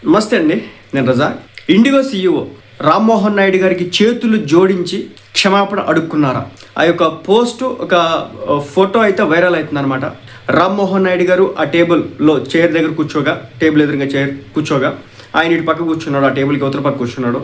నమస్తే అండి, నేను రజా. ఇండిగో సీఈఓ రామ్మోహన్ నాయుడు గారికి చేతులు జోడించి క్షమాపణ అడుక్కున్నారా? ఆ యొక్క పోస్ట్, ఒక ఫోటో అయితే వైరల్ అవుతుంది అనమాట. రామ్మోహన్ నాయుడు గారు ఆ టేబుల్లో చైర్ దగ్గర కూర్చోగా, టేబుల్ ఎదురుగా చైర్ కూర్చోగా, ఆయన ఇటు పక్క కూర్చున్నాడు, ఆ టేబుల్కి అవతల పక్క కూర్చున్నాడు.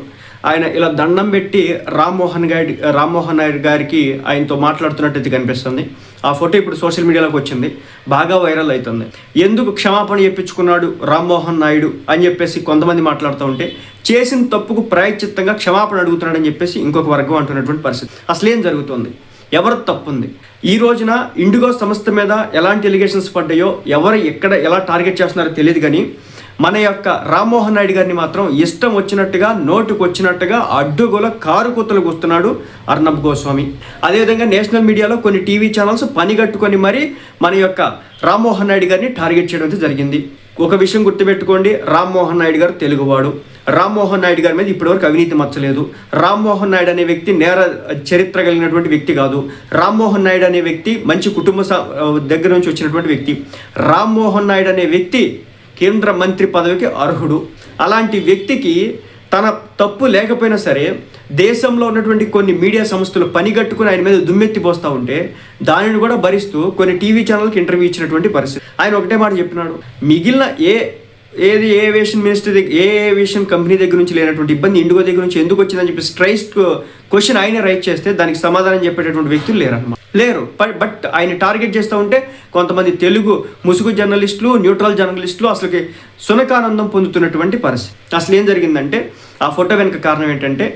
ఆయన ఇలా దండం పెట్టి రామ్మోహన్ నాయుడు గారికి ఆయనతో మాట్లాడుతున్నట్టు కనిపిస్తుంది. ఆ ఫోటో ఇప్పుడు సోషల్ మీడియాలోకి వచ్చింది, బాగా వైరల్ అవుతుంది. ఎందుకు క్షమాపణ చెప్పించుకున్నాడు రామ్మోహన్ నాయుడు అని చెప్పేసి కొంతమంది మాట్లాడుతూ ఉంటే, చేసిన తప్పుకు ప్రాయశ్చిత్తంగా క్షమాపణ అడుగుతున్నాడని చెప్పేసి ఇంకొక వర్గం అంటున్నటువంటి పరిస్థితి. అసలు ఏం జరుగుతుంది? ఎవరు తప్పుంది? ఈ రోజున ఇండిగో సంస్థ మీద ఎలాంటి ఎలిగేషన్స్ పడ్డాయో, ఎవరు ఎక్కడ ఎలా టార్గెట్ చేస్తున్నారో తెలియదు. కానీ మన యొక్క రామ్మోహన్ నాయుడు గారిని మాత్రం ఇష్టం వచ్చినట్టుగా, నోటుకు వచ్చినట్టుగా అడ్డుగోల కారుకూతలు కూస్తున్నాడు అర్నబ్ గోస్వామి. అదేవిధంగా నేషనల్ మీడియాలో కొన్ని టీవీ ఛానల్స్ పనిగట్టుకొని మరి మన యొక్క రామ్మోహన్ నాయుడు గారిని టార్గెట్ చేయడం అయితే జరిగింది. ఒక విషయం గుర్తుపెట్టుకోండి, రామ్మోహన్ నాయుడు గారు తెలుగువాడు. రామ్మోహన్ నాయుడు గారి మీద ఇప్పటివరకు అవినీతి మచ్చలేదు. రామ్మోహన్ నాయుడు అనే వ్యక్తి నేర చరిత్ర కలిగినటువంటి వ్యక్తి కాదు. రామ్మోహన్ నాయుడు అనే వ్యక్తి మంచి కుటుంబ దగ్గర నుంచి వచ్చినటువంటి వ్యక్తి. రామ్మోహన్ నాయుడు అనే వ్యక్తి కేంద్ర మంత్రి పదవికి అర్హుడు. అలాంటి వ్యక్తికి తన తప్పు లేకపోయినా సరే దేశంలో ఉన్నటువంటి కొన్ని మీడియా సంస్థలు పనిగట్టుకుని ఆయన మీద దుమ్మెత్తి పోస్తూ ఉంటే దానిని కూడా భరిస్తూ కొన్ని టీవీ ఛానల్కి ఇంటర్వ్యూ ఇచ్చినటువంటి పరిస్థితి. ఆయన ఒకటే మాట చెప్పినాడు, మిగిలిన ఏవియేషన్ మినిస్టర్ దగ్గర, ఏవియేషన్ కంపెనీ దగ్గర నుంచి లేనటువంటి ఇబ్బంది ఇండిగో దగ్గర నుంచి ఎందుకు వచ్చిందని చెప్పి స్ట్రైట్ క్వశ్చన్ ఆయన రైట్ చేస్తే దానికి సమాధానం చెప్పేటటువంటి వ్యక్తులు లేరు. బట్ ఆయన టార్గెట్ చేస్తూ ఉంటే కొంతమంది తెలుగు ముసుగు జర్నలిస్టులు, న్యూట్రల్ జర్నలిస్టులు అసలుకి సునకానందం పొందుతున్నటువంటి పరిస్థితి. అసలు ఏం జరిగిందంటే, ఆ ఫోటో వెనుక కారణం ఏంటంటే,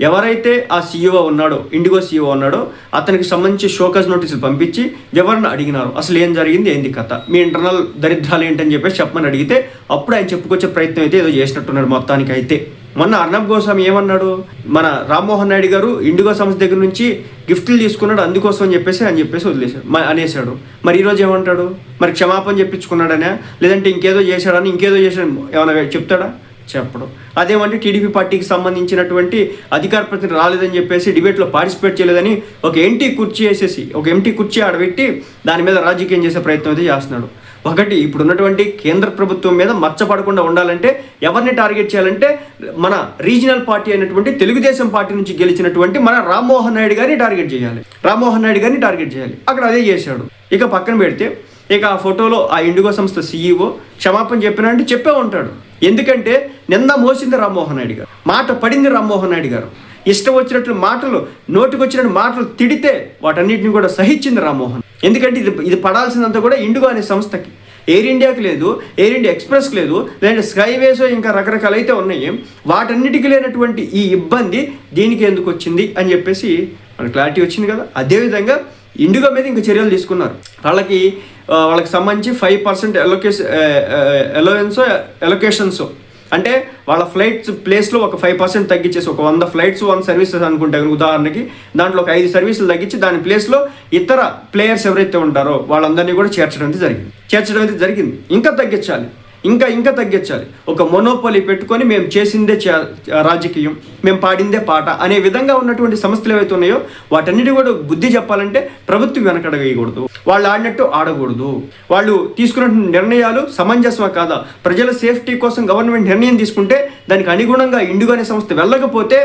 ఎవరైతే ఆ సీఈఓ ఉన్నాడో, ఇండిగో సీఈఓ ఉన్నాడో, అతనికి సంబంధించి షోకాజ్ నోటీసులు పంపించి వివరణ అడిగినారు. అసలు ఏం జరిగింది, ఏంది కథ, మీ ఇంటర్నల్ దరిద్రాలు ఏంటని చెప్పేసి చెప్పమని అడిగితే అప్పుడు ఆయన చెప్పుకొచ్చే ప్రయత్నం అయితే ఏదో చేసినట్టున్నారు మొత్తానికి. అయితే మొన్న అర్నబ్ గోస్వామి ఏమన్నాడు, మన రామ్మోహన్ నాయుడు గారు ఇండిగో సంస్థ దగ్గర నుంచి గిఫ్ట్లు తీసుకున్నాడు అందుకోసం అని చెప్పేసి వదిలేశాడు అనేసాడు. మరి ఈరోజు ఏమంటాడు? మరి క్షమాపణ చెప్పించుకున్నాడనే, లేదంటే ఇంకేదో చేశాడని, ఇంకేదో చేశాడని ఏమైనా చెప్తాడా? చెప్పడం. అదేమంటే టీడీపీ పార్టీకి సంబంధించినటువంటి అధికార ప్రతినిధి రాలేదని చెప్పేసి, డిబేట్లో పార్టిసిపేట్ చేయలేదని ఒక ఎంటీ కుర్చీ ఆడబెట్టి దాని మీద రాజకీయం చేసే ప్రయత్నం అయితే చేస్తున్నాడు. ఒకటి, ఇప్పుడు ఉన్నటువంటి కేంద్ర ప్రభుత్వం మీద మచ్చపడకుండా ఉండాలంటే ఎవరిని టార్గెట్ చేయాలంటే మన రీజనల్ పార్టీ అయినటువంటి తెలుగుదేశం పార్టీ నుంచి గెలిచినటువంటి మన రామ్మోహన్ నాయుడు గారిని టార్గెట్ చేయాలి. అక్కడ అదే చేశాడు. ఇక పక్కన పెడితే, ఇక ఆ ఫోటోలో ఆ ఇండిగో సంస్థ సీఈఓ క్షమాపణ చెప్పినా అంటే చెప్పే ఉంటాడు. ఎందుకంటే నిన్న మోసింది రామ్మోహన్ నాయుడు గారు, మాట పడింది రామ్మోహన్ నాయుడు గారు. ఇష్టం వచ్చినట్లు మాటలు, నోటికి వచ్చినట్టు మాటలు తిడితే వాటన్నిటిని కూడా సహించింది రామ్మోహన్. ఎందుకంటే ఇది పడాల్సిందంతా కూడా ఇండిగో అనే సంస్థకి, ఎయిర్ ఇండియాకి లేదు, ఎయిర్ ఇండియా ఎక్స్ప్రెస్కి లేదు, లేదంటే స్కైవేస్ ఇంకా రకరకాలు అయితే ఉన్నాయి. వాటన్నిటికీ లేనటువంటి ఈ ఇబ్బంది దీనికి ఎందుకు వచ్చింది అని చెప్పేసి మనకు క్లారిటీ వచ్చింది కదా. అదేవిధంగా ఇండిగో మీద ఇంకా చర్యలు తీసుకున్నారు. వాళ్ళకి సంబంధించి 5% ఎలొకేషన్స్ అంటే వాళ్ళ ఫ్లైట్స్ ప్లేస్లో ఒక 5% తగ్గించేసి, ఒక 100 ఫ్లైట్స్ 1 సర్వీసెస్ అనుకుంటే ఉదాహరణకి, దాంట్లో ఒక 5 సర్వీసులు తగ్గించి దాని ప్లేస్లో ఇతర ప్లేయర్స్ ఎవరైతే ఉంటారో వాళ్ళందరినీ కూడా చేర్చడం అయితే జరిగింది. ఇంకా తగ్గించాలి. ఒక మొనోపోలీ పెట్టుకొని మేము చేసిందే రాజకీయం, మేము పాడిందే పాట అనే విధంగా ఉన్నటువంటి సంస్థలు ఏవైతే ఉన్నాయో వాటన్నిటి కూడా బుద్ధి చెప్పాలంటే ప్రభుత్వం వెనకడగకూడదు, వాళ్ళు ఆడినట్టు ఆడకూడదు. వాళ్ళు తీసుకున్న నిర్ణయాలు సమంజసమా కాదా, ప్రజల సేఫ్టీ కోసం గవర్నమెంట్ నిర్ణయం తీసుకుంటే దానికి అనుగుణంగా ఇండిగో అనే సంస్థ వెళ్ళకపోతే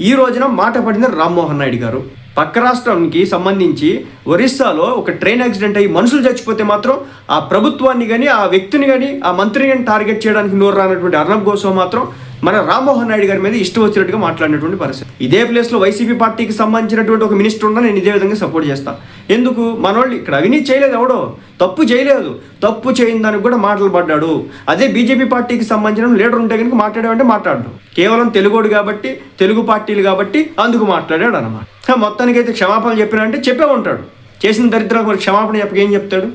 ఈ రోజున మాట పడింది రామ్మోహన్ నాయుడు గారు. పక్క రాష్ట్రానికి సంబంధించి ఒరిస్సాలో ఒక ట్రైన్ యాక్సిడెంట్ అయ్యి మనుషులు చచ్చిపోతే మాత్రం ఆ ప్రభుత్వాన్ని కానీ, ఆ వ్యక్తిని కానీ, ఆ మంత్రిని కానీ టార్గెట్ చేయడానికి నోరు రానటువంటి అర్నబ్ గోస్వామి మాత్రం మన రామ్మోహన్ నాయుడు గారి మీద ఇష్టం వచ్చినట్టుగా మాట్లాడినటువంటి పరిస్థితి. ఇదే ప్లేస్లో వైసీపీ పార్టీకి సంబంధించినటువంటి ఒక మినిస్టర్ ఉన్నా నేను ఇదే విధంగా సపోర్ట్ చేస్తాను. ఎందుకు, మనోళ్ళు ఇక్కడ అవినీతి చేయలేదు, ఎవడో తప్పు చేయలేదు, తప్పు చేయని దానికి కూడా మాటలు పడ్డాడు. అదే బీజేపీ పార్టీకి సంబంధించిన లీడర్ ఉంటే కనుక మాట్లాడామంటే మాట్లాడు, కేవలం తెలుగోడు కాబట్టి, తెలుగు పార్టీలు కాబట్టి అందుకు మాట్లాడాడు అనమాట. మొత్తానికైతే క్షమాపణలు చెప్పినా అంటే చెప్పే ఉంటాడు. చేసిన దరిద్రాలకు క్షమాపణ చెప్పక ఏం చెప్తాడు?